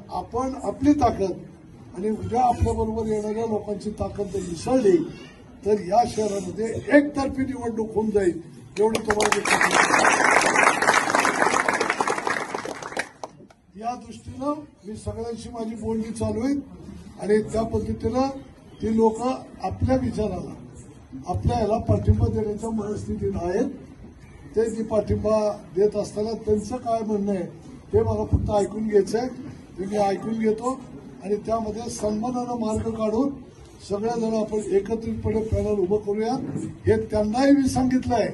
आपण आपली ताकद आणि उद्या आपल्याबरोबर येणाऱ्या लोकांची ताकद जर मिसळली तर या शहरामध्ये एकतर्फी निवडणूक होऊन जाईल एवढी तुम्हाला या दृष्टीनं मी सगळ्यांशी माझी बोलणी चालू आहे आणि त्या पद्धतीनं ती लोक आपल्या विचाराला आपल्या याला पाठिंबा देण्याच्या मनस्थितीत आहेत. ते जी पाठिंबा देत असताना त्यांचं काय म्हणणं आहे ते मला फक्त ऐकून घ्यायचं आहे. ते मी ऐकून घेतो आणि त्यामध्ये सन्मानानं मार्ग काढून सगळ्याजण आपण एकत्रितपणे पॅनल उभं करूया. हे त्यांनाही मी सांगितलंय.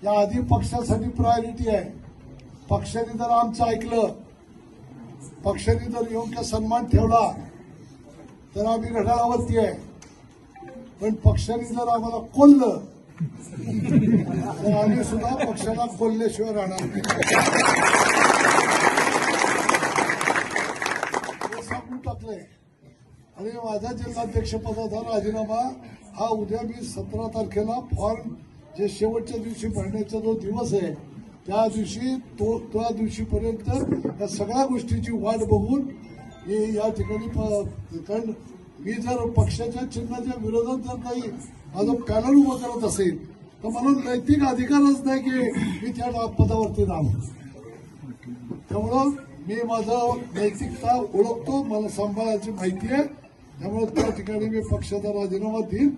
या आधी पक्षासाठी प्रायोरिटी आहे. पक्षाने जर आमचं ऐकलं, पक्षाने जर योग्य सन्मान ठेवला तर आम्ही घड्याळावरती आहे. पण पक्षाने जर आम्हाला कोल्लं तर आम्ही सुद्धा पक्षाला कोल्ल्याशिवाय राहणार नाही हे सांगून टाकलंय. आणि माझा जिल्हाध्यक्षपदाचा राजीनामा हा उद्या मी 17 तारखेला फॉर्म जे शेवटच्या दिवशी भरण्याचा जो दिवस आहे त्या दिवशी त्या दिवशीपर्यंत या सगळ्या गोष्टीची वाट बघून मी या ठिकाणी कारण मी जर पक्षाच्या चिन्हाच्या विरोधात जर काही माझं पॅनल उभं करत असेल तर मला नैतिक अधिकारच नाही की मी त्या पदावरती राहू. त्यामुळं मी माझं नैतिकता ओळखतो, मला सांभाळायची माहिती आहे. त्यामुळे त्या ठिकाणी मी पक्षाचा राजीनामा देईन.